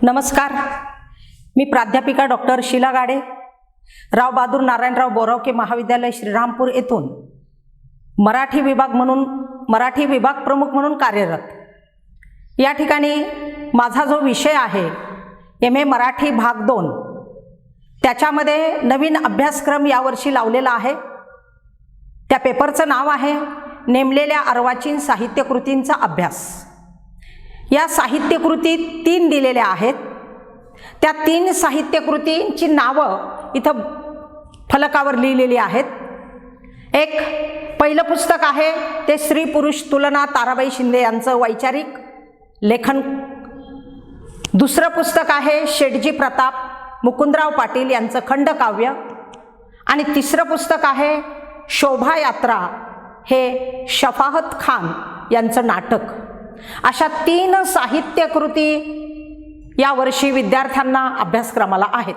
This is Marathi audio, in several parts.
नमस्कार, मी प्राध्यापिका डॉक्टर शीला गाडे, राव बहादूर नारायणराव बोरावके महाविद्यालय श्रीरामपूर येथून मराठी विभाग प्रमुख म्हणून कार्यरत। या ठिकाणी माझा जो विषय आहे MA मराठी भाग 2, त्याच्यामध्ये नवीन अभ्यासक्रम यावर्षी लावलेला आहे। त्या पेपरचं नाव आहे नेमलेल्या अर्वाचीन साहित्यकृतींचा अभ्यास। या साहित्यकृती 3 दिलेल्या आहेत। त्या 3 साहित्यकृतींची नावं इथं फलकावर लिहिलेली आहेत। एक पहिलं पुस्तक आहे ते स्त्री पुरुष तुलना ताराबाई शिंदे यांचं वैचारिक लेखन। दुसरं पुस्तक आहे शेटजी प्रताप मुकुंदराव पाटील यांचं खंडकाव्य। आणि तिसरं पुस्तक आहे शोभायात्रा हे शफाअत खान यांचं नाटक। अशा 3 साहित्यकृती यावर्षी विद्यार्थ्यांना अभ्यासक्रमाला आहेत।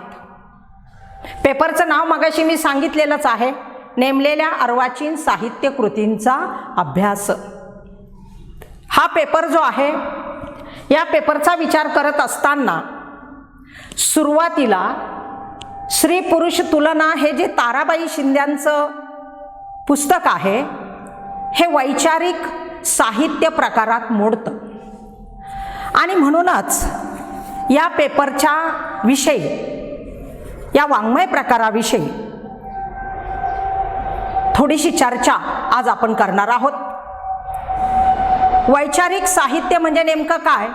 पेपरचं नाव मगाशी मी सांगितलेलंच आहे, नेमलेल्या अर्वाचीन साहित्यकृतींचा अभ्यास। हा पेपर जो आहे, या पेपरचा विचार करत असताना सुरुवातीला स्त्री पुरुष तुलना हे जे ताराबाई शिंद्यांचं पुस्तक आहे, हे वैचारिक साहित्य प्रकारात मोडतं। आणि म्हणूनच या पेपरच्या विषयी, या वाङ्मय प्रकाराविषयी थोडीशी चर्चा आज आपण करणार आहोत। वैचारिक साहित्य म्हणजे नेमकं काय?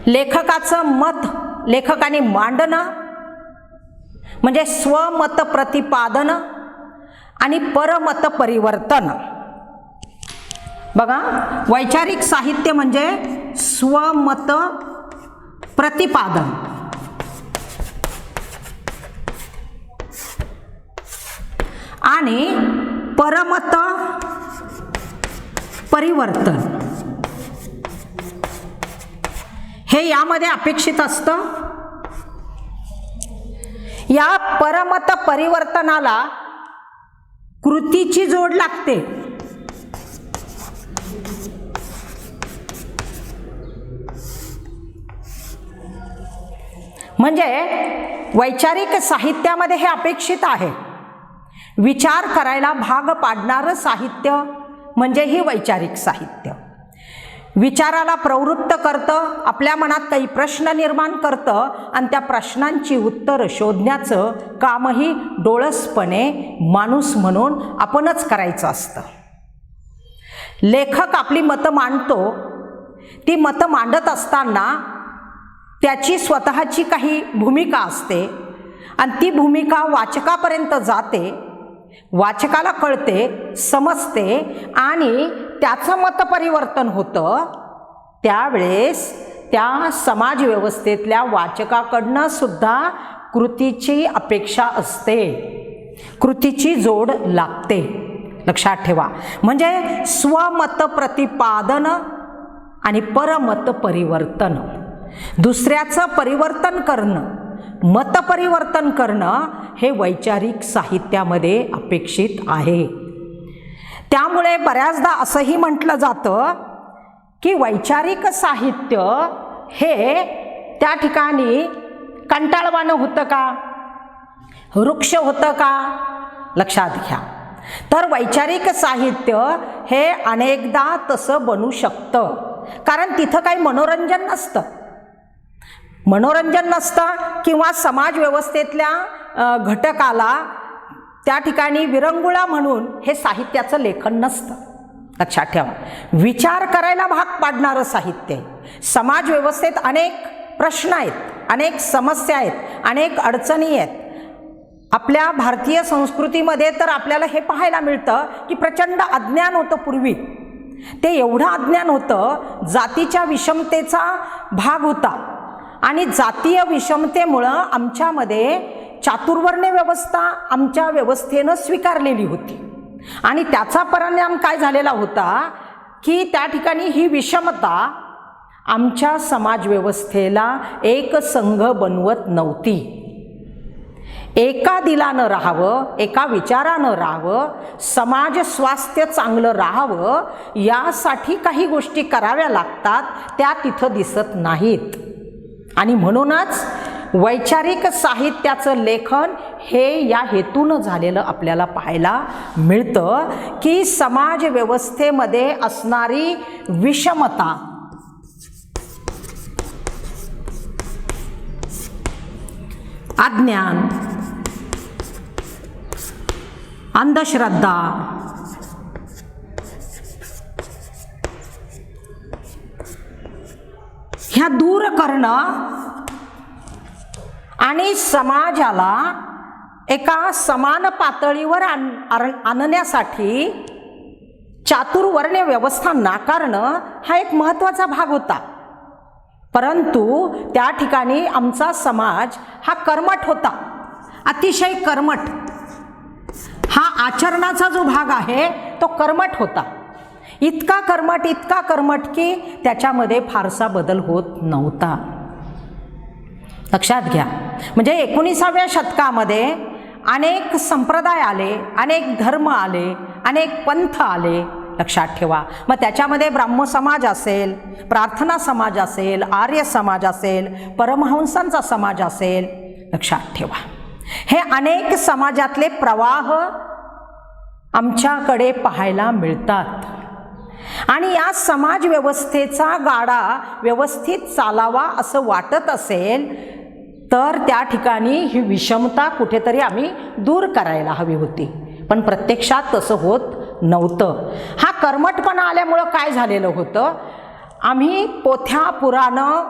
लेखकाचं मत लेखकाने मांडणं म्हणजे स्वमत प्रतिपादन आणि परमत परिवर्तन। बघा, वैचारिक साहित्य म्हणजे स्वमत प्रतिपादन आणि परमत परिवर्तन हे यामध्ये अपेक्षित असतं। या परमत परिवर्तनाला कृतीची जोड लागते। म्हणजे वैचारिक साहित्यामध्ये हे अपेक्षित आहे। विचार करायला भाग पाडणारं साहित्य म्हणजे ही वैचारिक साहित्य। विचाराला प्रवृत्त करतं, आपल्या मनात काही प्रश्न निर्माण करतं आणि त्या प्रश्नांची उत्तर शोधण्याचं कामही डोळसपणे माणूस म्हणून आपणच करायचं असतं। लेखक आपली मतं मांडतो, ती मतं मांडत असताना त्याची स्वतःची काही भूमिका असते आणि ती भूमिका वाचकापर्यंत जाते, वाचकाला कळते, समजते आणि त्याचं मत परिवर्तन होतं। त्यावेळेस त्या समाज व्यवस्थेतल्या वाचकाकडनं सुद्धा कृतीची अपेक्षा असते, कृतीची जोड लागते। लक्षात ठेवा, म्हणजे स्वमत प्रतिपादन आणि परमत परिवर्तन। दुसऱ्याचं परिवर्तन करणं, मत परिवर्तन करणं हे वैचारिक साहित्यामध्ये अपेक्षित आहे। त्यामुळे बऱ्याचदा असंही म्हटलं जातं की वैचारिक साहित्य हे त्या ठिकाणी कंटाळवाणं होतं का, वृक्ष होतं का? लक्षात घ्या, तर वैचारिक साहित्य हे अनेकदा तसं बनू शकतं, कारण तिथं काही मनोरंजन नसतं किंवा समाज व्यवस्थेतल्या घटकाला त्या ठिकाणी विरंगुळा म्हणून हे साहित्याचं लेखन नसतं। लक्षात ठेवा, विचार करायला भाग पाडणारं साहित्य आहे। समाज व्यवस्थेत अनेक प्रश्न आहेत, अनेक समस्या आहेत, अनेक अडचणी आहेत। आपल्या भारतीय संस्कृतीमध्ये तर आपल्याला हे पाहायला मिळतं की प्रचंड अज्ञान होतं पूर्वी। ते एवढं अज्ञान होतं, जातीच्या विषमतेचा भाग होता आणि जातीय विषमतेमुळं आमच्यामध्ये चातुर्वर्ण्य व्यवस्था आमच्या व्यवस्थेनं स्वीकारलेली होती आणि त्याचा परिणाम काय झालेला होता की त्या ठिकाणी ही विषमता आमच्या समाज व्यवस्थेला एक संघ बनवत नव्हती। एका दिलानं राहावं, एका विचारानं राहावं, समाज स्वास्थ्य चांगलं राहावं यासाठी काही गोष्टी कराव्या लागतात, त्या तिथं दिसत नाहीत. आणि म्हणूनच वैचारिक साहित्याचं लेखन हे या हेतूनं झालेलं आपल्याला पाहायला मिळतं की समाज व्यवस्थेमध्ये असणारी विषमता, अज्ञान, अंधश्रद्धा, ह्या दूर करणं आणि समाजाला एका समान पातळीवर आणण्यासाठी चातुर्वर्ण्य व्यवस्था नाकारणं हा एक महत्त्वाचा भाग होता. परंतु त्या ठिकाणी आमचा समाज हा कर्मठ होता, अतिशय कर्मठ. हा आचरणाचा जो भाग आहे तो कर्मठ होता, इतका कर्मठ की त्याच्यामध्ये फारसा बदल होत नव्हता. लक्षात घ्या. म्हणजे 19व्या शतकामध्ये अनेक संप्रदाय आले, अनेक धर्म आले, अनेक पंथ आले. लक्षात ठेवा. मग त्याच्यामध्ये ब्राह्म समाज असेल, प्रार्थना समाज असेल, आर्य समाज असेल, परमहंसांचा समाज असेल. लक्षात ठेवा. हे अनेक समाजातले प्रवाह आमच्याकडे पाहायला मिळतात. आणि या समाज व्यवस्थेचा गाडा व्यवस्थित चालावा असं वाटत असेल तर त्या ठिकाणी ही विषमता कुठेतरी आम्ही दूर करायला हवी होती. पण प्रत्यक्षात तसं होत नव्हतं. हा कर्मठपणा आल्यामुळं काय झालेलं होतं, आम्ही पोथ्या पुराणं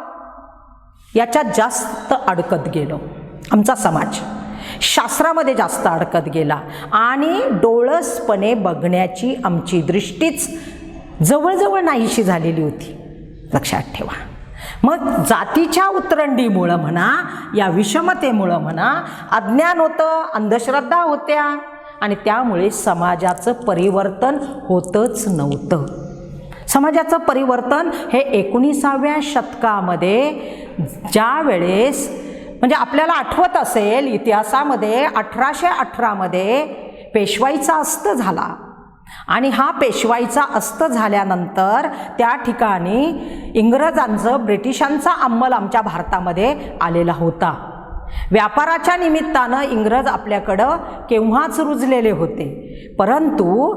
याच्यात जास्त अडकत गेलो. आमचा समाज शास्त्रामध्ये जास्त अडकत गेला आणि डोळसपणे बघण्याची आमची दृष्टीच जवळजवळ नाहीशी झालेली होती. लक्षात ठेवा. मग जातीच्या उतरंडीमुळं म्हणा, या विषमतेमुळं म्हणा, अज्ञान होतं, अंधश्रद्धा होत्या आणि त्यामुळे समाजाचं परिवर्तन होतच नव्हतं. समाजाचं परिवर्तन हे 19व्या शतकामध्ये ज्या वेळेस, म्हणजे आपल्याला आठवत असेल इतिहासामध्ये 1818 मध्ये पेशवाईचा अस्त झाला आणि हा पेशवाईचा अस्त झाल्यानंतर त्या ठिकाणी इंग्रजांचं, ब्रिटिशांचा अंमल आमच्या भारतामध्ये आलेला होता. व्यापाराच्या निमित्तानं इंग्रज आपल्याकडं केव्हाच रुजलेले होते, परंतु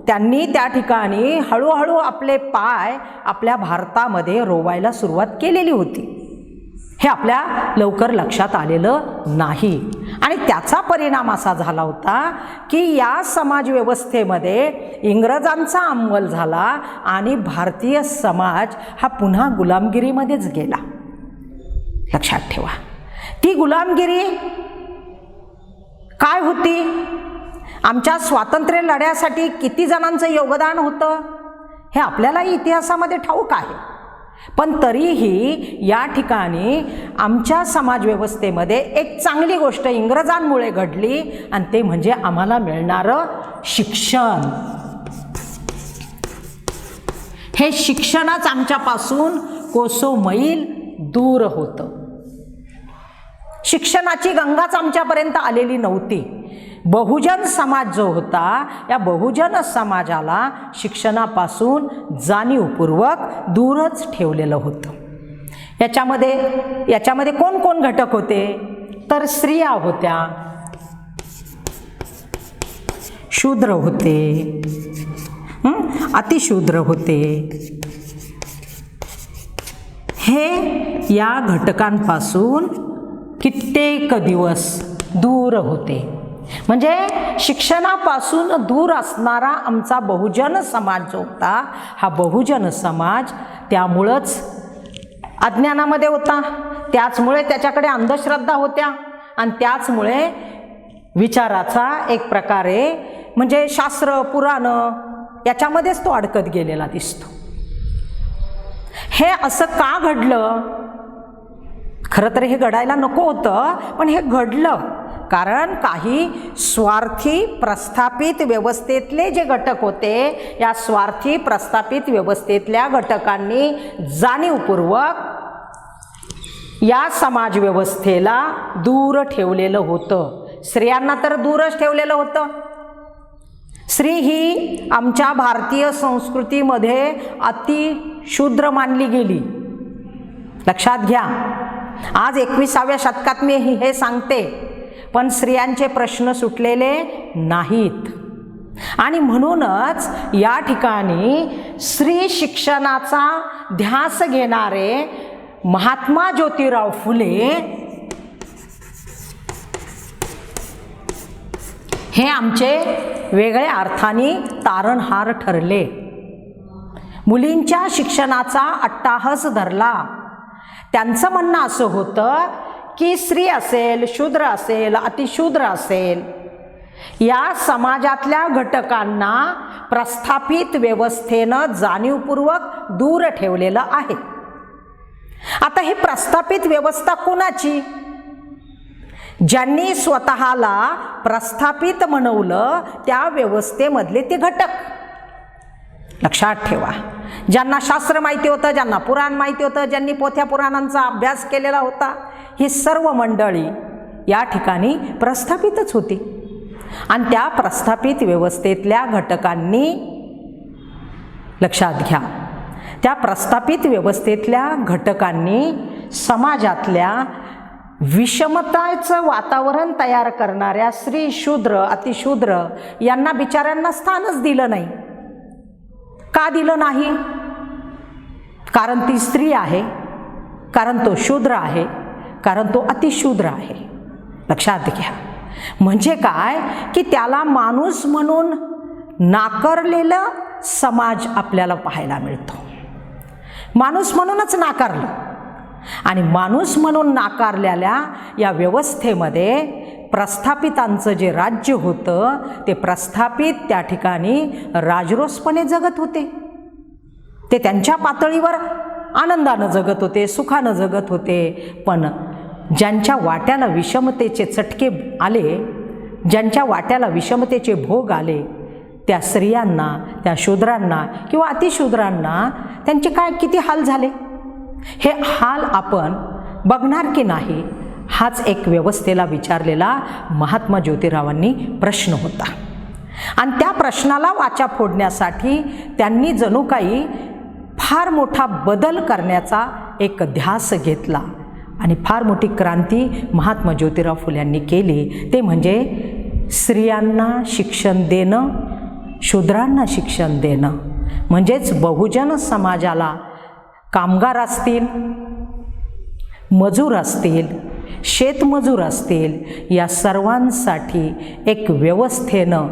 त्यांनी त्या ठिकाणी हळूहळू आपले पाय आपल्या भारतामध्ये रोवायला सुरुवात केलेली होती. हे आपल्या लवकर लक्षात आलेलं नाही. आणि त्याचा परिणाम असा झाला होता की या समाजव्यवस्थेमध्ये इंग्रजांचा अंमल झाला आणि भारतीय समाज हा पुन्हा गुलामगिरीमध्येच गेला. लक्षात ठेवा. ती गुलामगिरी काय होती, आमच्या स्वातंत्र्य लढ्यासाठी किती जणांचं योगदान होतं हे आपल्याला इतिहासामध्ये ठाऊक आहे. पण तरीही या ठिकाणी आमच्या समाजव्यवस्थेमध्ये एक चांगली गोष्ट इंग्रजांमुळे घडली आणि ते म्हणजे आम्हाला मिळणारं शिक्षण. हे शिक्षणच आमच्यापासून कोसो मैल दूर होतं. शिक्षणाची गंगाच आमच्यापर्यंत आलेली नव्हती. बहुजन समाज जो होता, या बहुजन समाजाला शिक्षणापासून जाणीवपूर्वक दूरच ठेवलेलं होतं. याच्यामध्ये कोण कोण घटक होते, तर स्त्रिया होत्या, शूद्र होते, अतिशूद्र होते. हे या घटकांपासून कित्येक दिवस दूर होते. म्हणजे शिक्षणापासून दूर असणारा आमचा बहुजन समाज जो होता, हा बहुजन समाज त्यामुळंच अज्ञानामध्ये होता, त्याचमुळे त्याच्याकडे अंधश्रद्धा होत्या आणि त्याचमुळे विचाराचा एक प्रकारे म्हणजे शास्त्र पुराणं याच्यामध्येच तो अडकत गेलेला दिसतो. हे असं का घडलं, खरं तर हे घडायला नको होतं, पण हे घडलं कारण काही स्वार्थी प्रस्थापित व्यवस्थेतले जे घटक होते, या स्वार्थी प्रस्थापित व्यवस्थेतल्या घटकांनी जाणीवपूर्वक या समाज व्यवस्थेला दूर ठेवलेलं होतं. स्त्रियांना तर दूरच ठेवलेलं होतं. स्त्री ही आमच्या भारतीय संस्कृतीमध्ये अतिशूद्र मानली गेली. लक्षात घ्या, आज 21व्या शतकात मी हे सांगते, पण स्त्रियांचे प्रश्न सुटलेले नाहीत. आणि म्हणूनच या ठिकाणी स्त्री शिक्षणाचा ध्यास घेणारे महात्मा ज्योतिराव फुले हे आमचे वेगळ्या अर्थाने तारणहार ठरले. मुलींच्या शिक्षणाचा अट्टाहास धरला. त्यांचं म्हणणं असं होतं की स्त्री असेल, शूद्र असेल, अतिशूद्र असेल, या समाजातल्या घटकांना प्रस्थापित व्यवस्थेनं जाणीवपूर्वक दूर ठेवलेलं आहे. आता ही प्रस्थापित व्यवस्था कोणाची? ज्यांनी स्वतःला प्रस्थापित म्हणवलं त्या व्यवस्थेमधले ते घटक. लक्षात ठेवा, ज्यांना शास्त्र माहिती होतं, ज्यांना पुराण माहिती होतं, ज्यांनी पोथ्या पुराणांचा अभ्यास केलेला होता, ही सर्व मंडळी या ठिकाणी प्रस्थापितच होती. आणि त्या प्रस्थापित व्यवस्थेतल्या घटकांनी, लक्षात घ्या, त्या प्रस्थापित व्यवस्थेतल्या घटकांनी समाजातल्या विषमताचं वातावरण तयार करणाऱ्या स्त्री, शूद्र, अतिशूद्र यांना बिचाऱ्यांना स्थानच दिलं नाही. का दिलं नाही? कारण ती स्त्री आहे, कारण तो शूद्र आहे, कारण तो अतिशूद्र आहे. लक्षात घ्या, म्हणजे काय की त्याला माणूस म्हणून नाकारलेलं समाज आपल्याला पाहायला मिळतो. माणूस म्हणूनच नाकारलं. आणि माणूस म्हणून नाकारलेल्या या व्यवस्थेमध्ये प्रस्थापितांचं जे राज्य होतं ते प्रस्थापित त्या ठिकाणी राजरोसपणे जगत होते. ते त्यांच्या पातळीवर आनंदानं जगत होते, सुखानं जगत होते. पण ज्यांच्या वाट्याला विषमतेचे चटके आले, ज्यांच्या वाट्याला विषमतेचे भोग आले, त्या स्त्रियांना, त्या शूद्रांना किंवा अतिशूद्रांना त्यांचे काय किती हाल झाले, हे हाल आपण बघणार की नाही, हाच एक व्यवस्थेला विचारलेला महात्मा ज्योतिरावांनी प्रश्न होता. आणि त्या प्रश्नाला वाचा फोडण्यासाठी त्यांनी जणू काही फार मोठा बदल करण्याचा एक ध्यास घेतला. आणि फार मोठी क्रांती महात्मा ज्योतिराव फुल्यांनी केली. ते म्हणजे स्त्रियांना शिक्षण देणं, शूद्रांना शिक्षण देणं. म्हणजेच बहुजन समाजाला कामगार असतील, मजूर असतील, शेतमजूर असतील, या सर्वांसाठी एक व्यवस्थेनं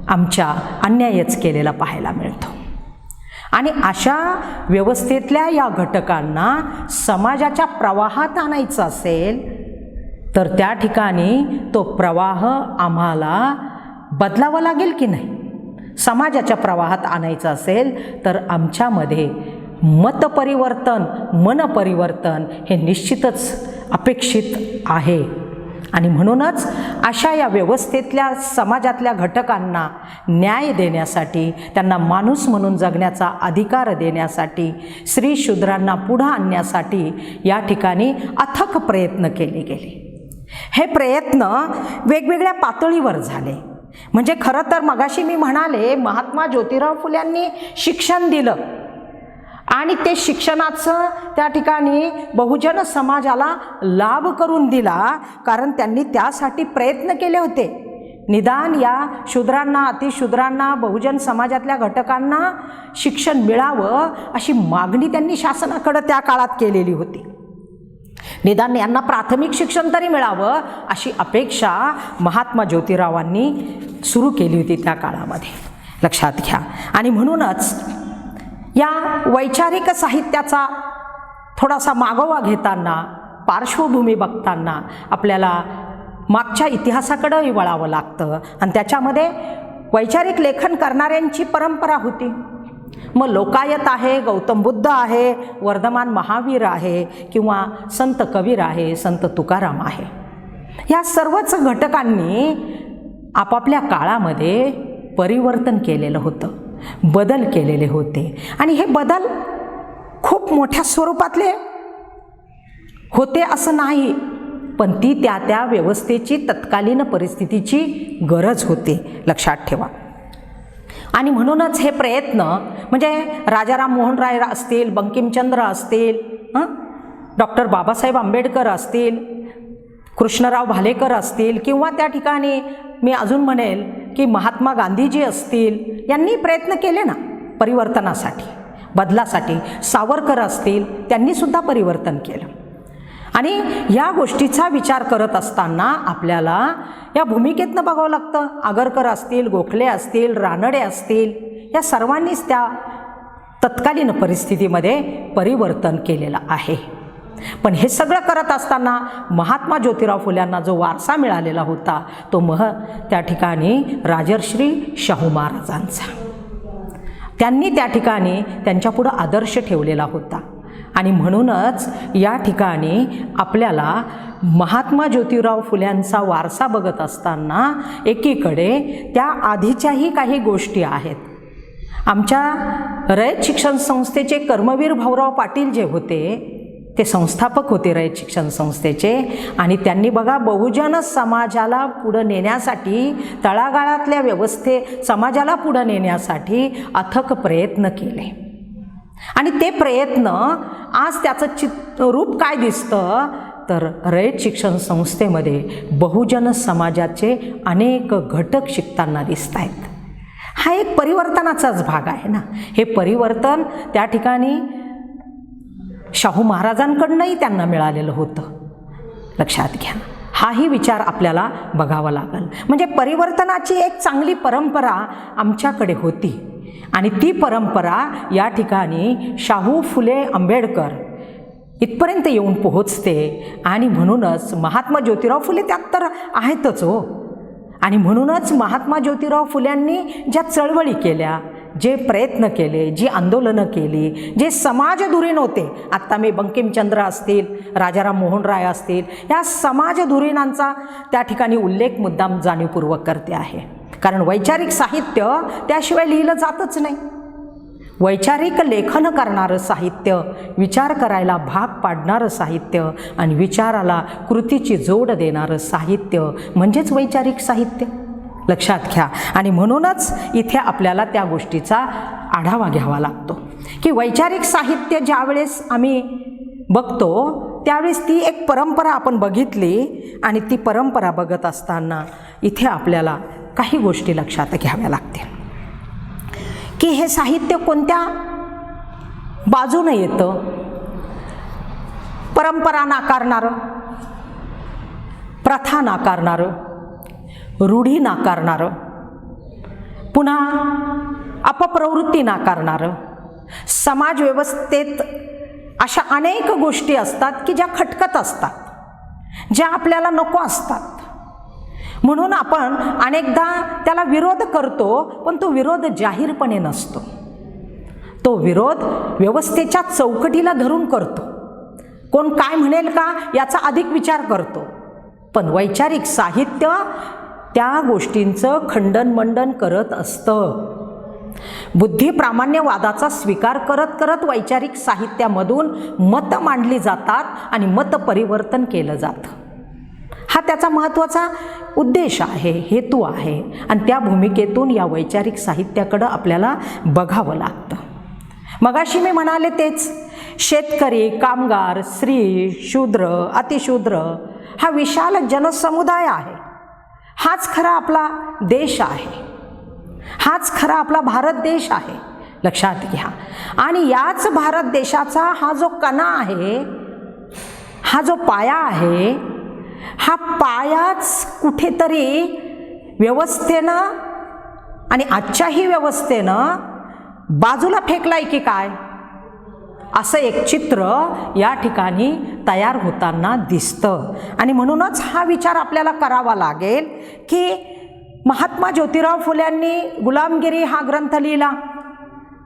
आमच्या अन्यायच केलेला पाहायला मिळतो. आणि अशा व्यवस्थेतल्या या घटकांना समाजाच्या प्रवाहात आणायचं असेल तर त्या ठिकाणी तो प्रवाह आम्हाला बदलावा लागेल की नाही? समाजाच्या प्रवाहात आणायचं असेल तर आमच्यामध्ये मतपरिवर्तन, मनपरिवर्तन हे निश्चितच अपेक्षित आहे. आणि म्हणूनच अशा या व्यवस्थेतल्या समाजातल्या घटकांना न्याय देण्यासाठी, त्यांना माणूस म्हणून जगण्याचा अधिकार देण्यासाठी, स्त्री शूद्रांना पुढं आणण्यासाठी या ठिकाणी अथक प्रयत्न केले गेले. हे प्रयत्न वेगवेगळ्या पातळीवर झाले. म्हणजे खरं तर मगाशी मी म्हणाले, महात्मा ज्योतिराव फुल्यांनी शिक्षण दिलं आणि ते शिक्षणाचं त्या ठिकाणी बहुजन समाजाला लाभ करून दिला, कारण त्यांनी त्यासाठी प्रयत्न केले होते. निदान या शूद्रांना, अतिशूद्रांना, बहुजन समाजातल्या घटकांना शिक्षण मिळावं अशी मागणी त्यांनी शासनाकडे त्या काळात केलेली होती. निदान यांना प्राथमिक शिक्षण तरी मिळावं अशी अपेक्षा महात्मा ज्योतिरावांनी सुरू केली होती त्या काळामध्ये. लक्षात घ्या. आणि म्हणूनच या वैचारिक साहित्याचा थोडासा मागोवा घेताना, पार्श्वभूमी बघताना आपल्याला मागच्या इतिहासाकडंही वळावं लागतं. आणि त्याच्यामध्ये वैचारिक लेखन करणाऱ्यांची परंपरा होती. मग लोकायत आहे, गौतम बुद्ध आहे, वर्धमान महावीर आहे, किंवा संत कबीर आहे, संत तुकाराम आहे. या सर्वच घटकांनी आपापल्या काळामध्ये परिवर्तन केलेलं होतं, बदल केलेले होते. आणि हे बदल खूप मोठ्या स्वरूपातले होते असं नाही. पण ती त्या त्या व्यवस्थेची तत्कालीन परिस्थितीची गरज होती, लक्षात ठेवा. आणि म्हणूनच हे प्रयत्न म्हणजे राजाराम मोहन राय असतील, बंकिमचंद्र असतील, डॉक्टर बाबासाहेब आंबेडकर असतील, कृष्णराव भालेकर असतील, किंवा त्या ठिकाणी मी अजून म्हणेल की महात्मा गांधीजी असतील, यांनी प्रयत्न केले ना परिवर्तनासाठी, बदलासाठी. सावरकर असतील, त्यांनीसुद्धा परिवर्तन केलं. आणि या गोष्टीचा विचार करत असताना आपल्याला या भूमिकेतनं बघावं लागतं. आगरकर असतील, गोखले असतील, रानडे असतील, या सर्वांनीच त्या तत्कालीन परिस्थितीमध्ये परिवर्तन केलेलं आहे. पण हे सगळं करत असताना महात्मा ज्योतिराव फुल्यांना जो वारसा मिळालेला होता तो त्या ठिकाणी राजर्षी शाहू महाराजांचा. त्यांनी त्या ठिकाणी त्यांच्यापुढं आदर्श ठेवलेला होता. आणि म्हणूनच या ठिकाणी आपल्याला महात्मा ज्योतिराव फुल्यांचा वारसा बघत असताना एकीकडे त्या आधीच्याही काही गोष्टी आहेत. आमच्या रयत शिक्षण संस्थेचे कर्मवीर भाऊराव पाटील जे होते ते संस्थापक होते रयत शिक्षण संस्थेचे. आणि त्यांनी बघा बहुजन समाजाला पुढं नेण्यासाठी, तळागाळातल्या समाजाला पुढं नेण्यासाठी अथक प्रयत्न केले. आणि ते प्रयत्न आज त्याचं रूप काय दिसतं तर रयत शिक्षण संस्थेमध्ये बहुजन समाजाचे अनेक घटक शिकताना दिसत आहेत. हा एक परिवर्तनाचाच भाग आहे ना. हे परिवर्तन त्या ठिकाणी शाहू महाराजांकडूनही त्यांना मिळालेलं होतं, लक्षात घ्या. हाही विचार आपल्याला बघावा लागेल. म्हणजे परिवर्तनाची एक चांगली परंपरा आमच्याकडे होती. आणि ती परंपरा या ठिकाणी शाहू फुले आंबेडकर इथपर्यंत येऊन पोहोचते. आणि म्हणूनच महात्मा ज्योतिराव फुले त्यात तर आहेतच हो. आणि म्हणूनच महात्मा ज्योतिराव फुल्यांनी ज्या चळवळी केल्या, जे प्रयत्न केले, जी आंदोलनं केली, जे समाजधुरीण होते, आत्ता मी बंकिमचंद्र असतील, राजाराम मोहन राय असतील, या समाजधुरीणांचा त्या ठिकाणी उल्लेख मुद्दाम जाणीवपूर्वक करते आहे. कारण वैचारिक साहित्य त्याशिवाय लिहिलं जातच नाही. वैचारिक लेखन करणारं साहित्य, विचार करायला भाग पाडणारं साहित्य आणि विचाराला कृतीची जोड देणारं साहित्य म्हणजेच वैचारिक साहित्य, लक्षात घ्या. आणि म्हणूनच इथे आपल्याला त्या गोष्टीचा आढावा घ्यावा लागतो की वैचारिक साहित्य ज्यावेळेस आम्ही बघतो त्यावेळेस ती एक परंपरा आपण बघितली. आणि ती परंपरा बघत असताना इथे आपल्याला काही गोष्टी लक्षात घ्याव्या लागतील की हे साहित्य कोणत्या बाजूने येतं. परंपरा नाकारणारं, प्रथा नाकारणारं, रूढी नाकारणारं, पुन्हा अपप्रवृत्ती नाकारणारं, समाज व्यवस्थेत अशा अनेक गोष्टी असतात की ज्या खटकत असतात, ज्या आपल्याला नको असतात. म्हणून आपण अनेकदा त्याला विरोध करतो, पण तो विरोध जाहीरपणे नसतो. तो विरोध व्यवस्थेच्या चौकटीला धरून करतो. कोण काय म्हणेल का याचा अधिक विचार करतो. पण वैचारिक साहित्य त्या गोष्टींचं खंडन-मंडन करत असतं. बुद्धिप्रामाण्यवादाचा स्वीकार करत करत वैचारिक साहित्यामधून मतं मांडली जातात आणि मत परिवर्तन केलं जातं. हा त्याचा महत्त्वाचा उद्देश आहे, हेतू आहे. आणि त्या भूमिकेतून या वैचारिक साहित्याकडं आपल्याला बघावं लागतं. मगाशी मी म्हणाले तेच, शेतकरी, कामगार, स्त्री, शूद्र, अतिशूद्र हा विशाल जनसमुदाय आहे. हाच खरा आपला देश आहे, हाच खरा आपला भारत देश आहे, लक्षात घ्या. आणि याच भारत देशाचा हा जो कणा आहे, हा जो पाया आहे, हा पायाच कुठेतरी व्यवस्थेनं आणि आजच्याही व्यवस्थेनं बाजूला फेकलाय की काय, असं एक चित्र या ठिकाणी तयार होताना दिसतं. आणि म्हणूनच हा विचार आपल्याला करावा लागेल की महात्मा ज्योतिराव फुल्यांनी गुलामगिरी हा ग्रंथ लिहिला,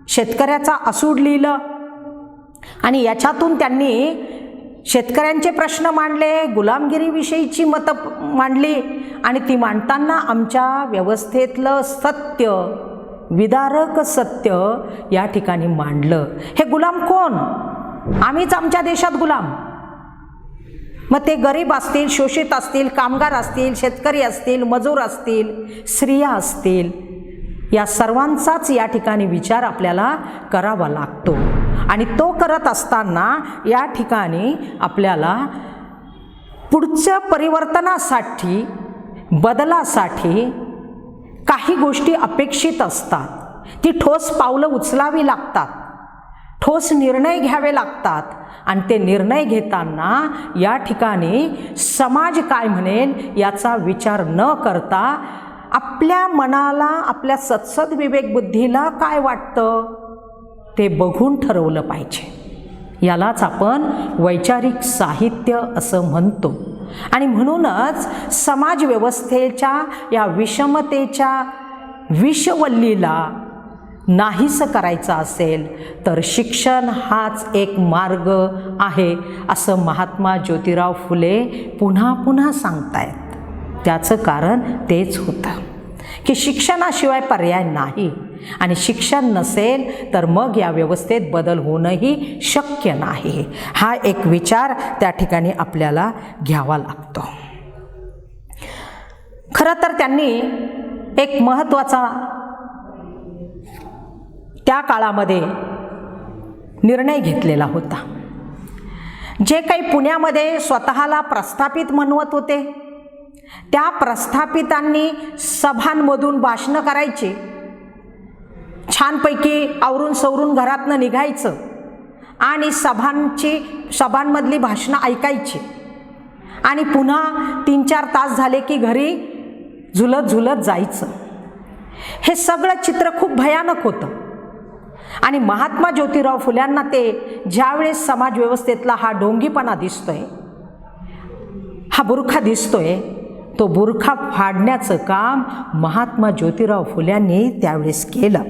शेतकऱ्याचा असूड लिहिलं, आणि याच्यातून त्यांनी शेतकऱ्यांचे प्रश्न मांडले, गुलामगिरीविषयीची मतं मांडली. आणि ती मांडताना आमच्या व्यवस्थेतलं सत्य, विदारक सत्य या ठिकाणी मांडलं. हे गुलाम कोण? आम्हीच आमच्या देशात गुलाम. मग ते गरीब असतील, शोषित असतील, कामगार असतील, शेतकरी असतील, मजूर असतील, स्त्रिया असतील, या सर्वांचाच या ठिकाणी विचार आपल्याला करावा लागतो. आणि तो करत असताना या ठिकाणी आपल्याला पुढच्या परिवर्तनासाठी, बदलासाठी काही गोष्टी अपेक्षित असतात. ती ठोस पावलं उचलावी लागतात, ठोस निर्णय घ्यावे लागतात. आणि ते निर्णय घेताना या ठिकाणी समाज काय म्हणेल याचा विचार न करता आपल्या मनाला, आपल्या सत्सद विवेक बुद्धीला काय वाटतं ते बघून ठरवलं पाहिजे. यालाच आपण वैचारिक साहित्य असं म्हणतो. आणि म्हणूनच समाज व्यवस्थेच्या या विषमतेच्या विषवल्लीला नाहीसं करायचं असेल तर शिक्षण हाच एक मार्ग आहे असं महात्मा ज्योतिराव फुले पुन्हा पुन्हा सांगतायत. त्याचं कारण तेच होतं की शिक्षणाशिवाय पर्याय नाही. आणि शिक्षण नसेल तर मग या व्यवस्थेत बदल होणंही शक्य नाही. हा एक विचार त्या ठिकाणी आपल्याला घ्यावा लागतो. खरं तर त्यांनी एक महत्त्वाचा त्या काळामध्ये निर्णय घेतलेला होता. जे काही पुण्यामध्ये स्वतःला प्रस्थापित म्हणवत होते त्या प्रस्थापितांनी सभांमधून भाषणं करायची, छानपैकी आवरून सवरून घरातनं निघायचं आणि सभांमधली भाषणं ऐकायची आणि पुन्हा 3-4 तास झाले की घरी झुलत झुलत जायचं. हे सगळं चित्र खूप भयानक होतं. आणि महात्मा ज्योतिराव फुल्यांना ते ज्यावेळेस समाजव्यवस्थेतला हा ढोंगीपणा दिसतोय, हा बुरखा दिसतोय, तो बुरखा फाडण्याचं काम महात्मा ज्योतिराव फुल्यांनी त्यावेळेस केलं.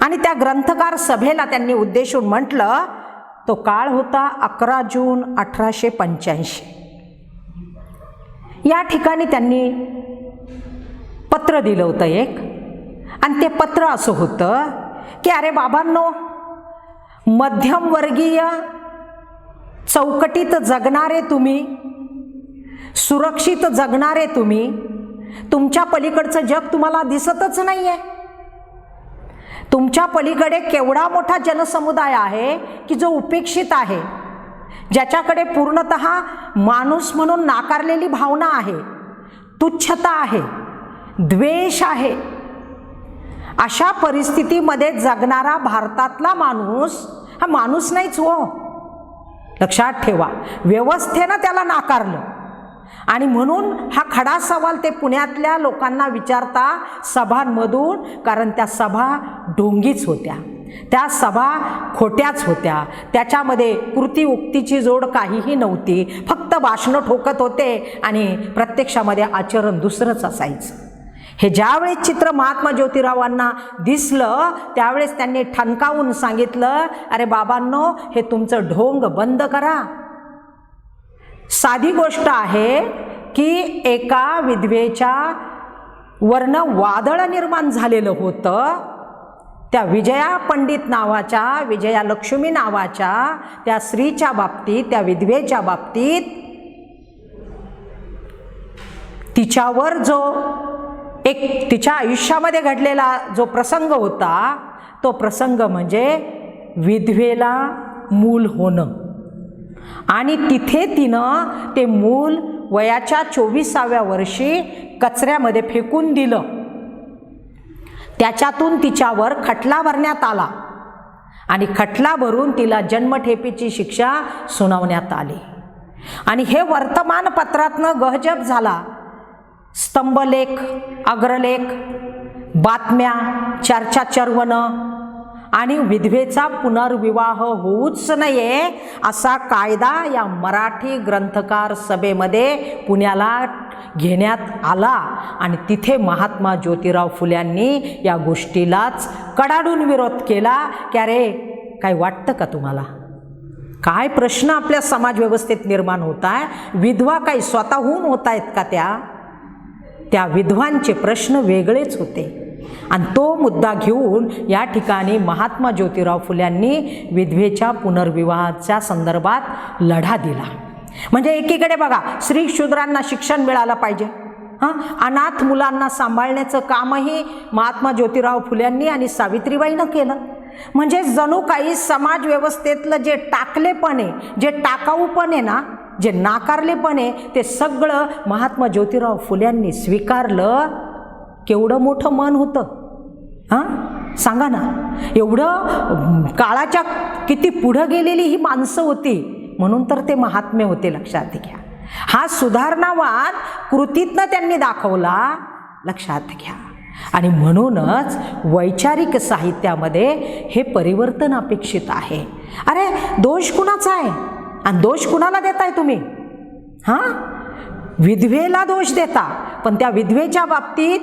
आणि त्या ग्रंथकार सभेला त्यांनी उद्देशून म्हटलं, तो काळ होता 11 जून 1885. या ठिकाणी त्यांनी पत्र दिलं होतं एक. आणि ते पत्र असं होतं की अरे बाबांनो, मध्यमवर्गीय चौकटीत जगणारे तुम्ही, सुरक्षित जगणारे तुम्ही, तुमच्या पलीकडचं जग तुम्हाला दिसतच नाही आहे. तुमच्या पलीकडे केवढा मोठा जनसमुदाय आहे की जो उपेक्षित आहे, ज्याच्याकडे पूर्णतः माणूस म्हणून नाकारलेली भावना आहे, तुच्छता आहे, द्वेष आहे. अशा परिस्थितीमध्ये जगणारा भारतातला माणूस हा माणूस नाहीच हो. लक्षात ठेवा, व्यवस्थेनं त्याला नाकारलं. आणि म्हणून हा खडा सवाल ते पुण्यातल्या लोकांना विचारता सभांमधून, कारण त्या सभा ढोंगीच होत्या, त्या सभा खोट्याच होत्या. त्याच्यामध्ये कृती उक्तीची जोड काहीही नव्हती, फक्त भाषणं ठोकत होते आणि प्रत्यक्षामध्ये आचरण दुसरंच असायचं. हे ज्यावेळेस चित्र महात्मा ज्योतिरावांना दिसलं त्यावेळेस त्यांनी ठणकावून सांगितलं, अरे बाबांनो, हे तुमचं ढोंग बंद करा. साधी गोष्ट आहे की एका विधवेच्या वरनं वादळ निर्माण झालेलं होतं. त्या विजया पंडित नावाच्या, विजया लक्ष्मी नावाच्या त्या स्त्रीच्या बाबतीत, त्या विधवेच्या बाबतीत तिच्यावर जो एक तिच्या आयुष्यामध्ये घडलेला जो प्रसंग होता, तो प्रसंग म्हणजे विधवेला मूल होणं. आणि तिथे तिनं ते मूल वयाच्या 24व्या वर्षी कचऱ्यामध्ये फेकून दिलं. त्याच्यातून तिच्यावर खटला भरण्यात आला आणि खटला भरून तिला जन्मठेपेची शिक्षा सुनावण्यात आली. आणि हे वर्तमानपत्रातनं गहजब झाला. स्तंभलेख, अग्रलेख, बातम्या, चर्चा चर्वणं आणि विधवेचा पुनर्विवाह होऊच नये असा कायदा या मराठी ग्रंथकार सभेमध्ये पुण्याला घेण्यात आला. आणि तिथे महात्मा ज्योतिराव फुल्यांनी या गोष्टीलाच कडाडून विरोध केला की अरे काय वाटतं का तुम्हाला, काय प्रश्न आपल्या समाजव्यवस्थेत निर्माण होत आहे, विधवा काही स्वतःहून होत आहेत का? त्या विधवांचे प्रश्न वेगळेच होते. आणि तो मुद्दा घेऊन या ठिकाणी महात्मा ज्योतिराव फुल्यांनी विधवेच्या पुनर्विवाहाच्या संदर्भात लढा दिला. म्हणजे एकीकडे बघा, स्त्री शूद्रांना शिक्षण मिळालं पाहिजे, अनाथ मुलांना सांभाळण्याचं कामही महात्मा ज्योतिराव फुल्यांनी आणि सावित्रीबाईनं केलं. म्हणजे जणू काही समाज व्यवस्थेतलं जे टाकलेपण आहे, जे टाकाऊपण आहे ना, जे नाकारलेपण आहे, ते सगळं महात्मा ज्योतिराव फुल्यांनी स्वीकारलं. केवढं मोठं मन होतं, सांगा ना. एवढं काळाच्या किती पुढं गेलेली ही माणसं होती, म्हणून तर ते महात्मे होते, लक्षात घ्या. हा सुधारणावाद कृतीतनं त्यांनी दाखवला, लक्षात घ्या. आणि म्हणूनच वैचारिक साहित्यामध्ये हे परिवर्तन अपेक्षित आहे. अरे दोष कुणाचा आहे आणि दोष कुणाला देताय तुम्ही? विधवेला दोष देता, पण त्या विधवेच्या बाबतीत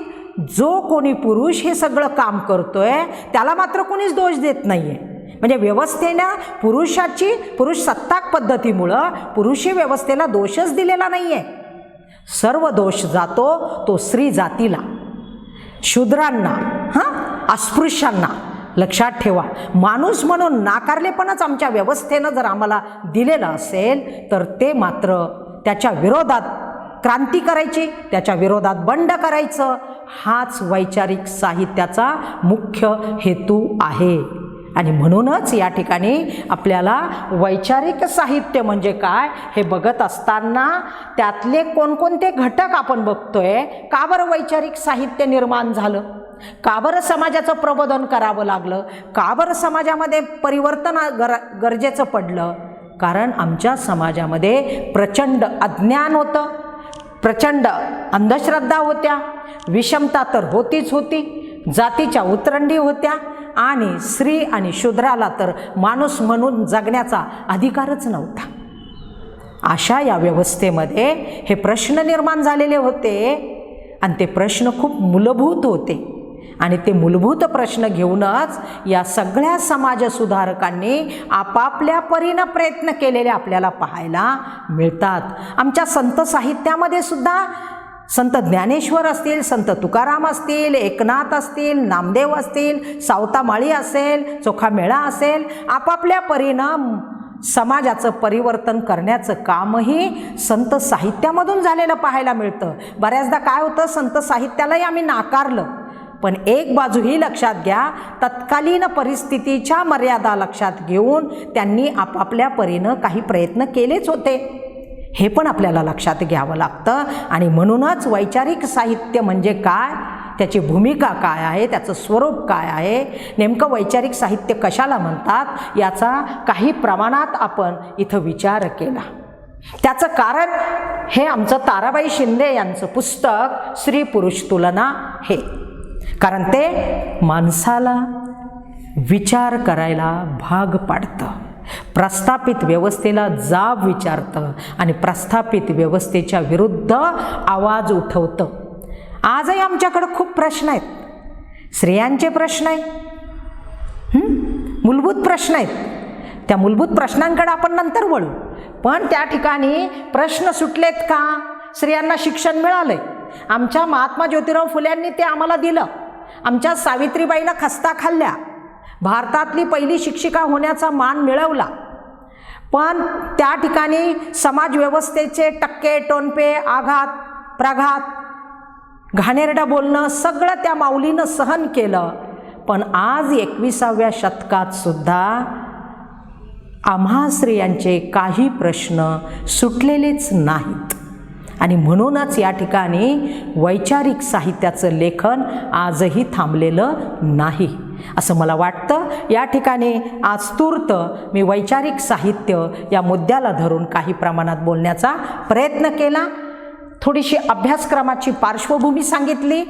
जो कोणी पुरुष हे सगळं काम करतोय त्याला मात्र कोणीच दोष देत नाहीये. म्हणजे व्यवस्थेनं पुरुष सत्ताक पद्धतीमुळं पुरुषी व्यवस्थेला दोषच दिलेला नाहीये. सर्व दोष जातो तो स्त्री जातीला, शूद्रांना, अस्पृश्यांना. लक्षात ठेवा, माणूस म्हणून नाकारलेपणच आमच्या व्यवस्थेनं जर आम्हाला दिलेलं असेल तर ते मात्र त्याच्या विरोधात क्रांती करायची, त्याच्या विरोधात बंड करायचं, हाच वैचारिक साहित्याचा मुख्य हेतू आहे. आणि म्हणूनच या ठिकाणी आपल्याला वैचारिक साहित्य म्हणजे काय हे बघत असताना त्यातले कोणकोणते घटक आपण बघतोय. का बरं वैचारिक साहित्य निर्माण झालं? का बरं समाजाचं प्रबोधन करावं लागलं? का बरं समाजामध्ये परिवर्तन गरजेचं पडलं? कारण आमच्या समाजामध्ये प्रचंड अज्ञान होतं, प्रचंड अंधश्रद्धा होत्या, विषमता तर होतीच होती, जातीच्या उतरंडी होत्या, आणि स्त्री आणि शूद्राला तर माणूस म्हणून जगण्याचा अधिकारच नव्हता. अशा या व्यवस्थेमध्ये हे प्रश्न निर्माण झालेले होते आणि ते प्रश्न खूप मूलभूत होते. आणि ते मूलभूत प्रश्न घेऊनच या सगळ्या समाजसुधारकांनी आपापल्या परीनं प्रयत्न केलेले आपल्याला पाहायला मिळतात. आमच्या संत साहित्यामध्ये सुद्धा संत ज्ञानेश्वर असतील, संत तुकाराम असतील, एकनाथ असतील, नामदेव असतील, सावतामाळी असेल, चोखामेळा असेल, आपापल्या परीनं समाजाचं परिवर्तन करण्याचं कामही संत साहित्यामधून झालेलं पाहायला मिळतं. बऱ्याचदा काय होतं, संत साहित्यालाही आम्ही नाकारलं, पण एक बाजू ही लक्षात घ्या, तत्कालीन परिस्थितीच्या मर्यादा लक्षात घेऊन त्यांनी आपापल्या परीनं काही प्रयत्न केलेच होते, हे पण आपल्याला लक्षात घ्यावं लागतं. आणि म्हणूनच वैचारिक साहित्य म्हणजे काय, त्याची भूमिका काय आहे, त्याचं स्वरूप काय आहे, नेमकं वैचारिक साहित्य कशाला म्हणतात याचा काही प्रमाणात आपण इथं विचार केला. त्याचं कारण हे आमचं ताराबाई शिंदे यांचं पुस्तक स्त्री पुरुष तुलना हे. कारण ते माणसाला विचार करायला भाग पाडतं, प्रस्थापित व्यवस्थेला जाब विचारतं आणि प्रस्थापित व्यवस्थेच्या विरुद्ध आवाज उठवतं. आजही आमच्याकडे खूप प्रश्न आहेत, स्त्रियांचे प्रश्न आहेत, मूलभूत प्रश्न आहेत. त्या मूलभूत प्रश्नांकडे आपण नंतर वळू, पण त्या ठिकाणी प्रश्न सुटलेत का? स्त्रियांना शिक्षण मिळालंय, आमच्या महात्मा ज्योतिराव फुल्यांनी ते आम्हाला दिलं, आमच्या सावित्रीबाईनं खस्ता खाल्ल्या, भारतातली पहिली शिक्षिका होण्याचा मान मिळवला, पण त्या ठिकाणी समाजव्यवस्थेचे टक्के टोनपे, आघात प्रघात, घाणेरडं बोलणं सगळं त्या माऊलीनं सहन केलं. पण आज 21व्या शतकात सुद्धा आम्हा स्त्रियांचे काही प्रश्न सुटलेलेच नाहीत. आणि म्हणूनच या ठिकाणी वैचारिक साहित्याचं लेखन आजही थांबलेलं नाही असं मला वाटतं. या ठिकाणी आज तूर्त मी वैचारिक साहित्य या मुद्द्याला धरून काही प्रमाणात बोलण्याचा प्रयत्न केला, थोडीशी अभ्यासक्रमाची पार्श्वभूमी सांगितली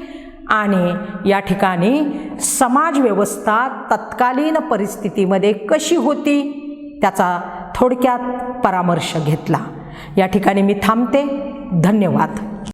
आणि या ठिकाणी समाजव्यवस्था तत्कालीन परिस्थितीमध्ये कशी होती त्याचा थोडक्यात परामर्श घेतला. या ठिकाणी मी थांबते. धन्यवाद.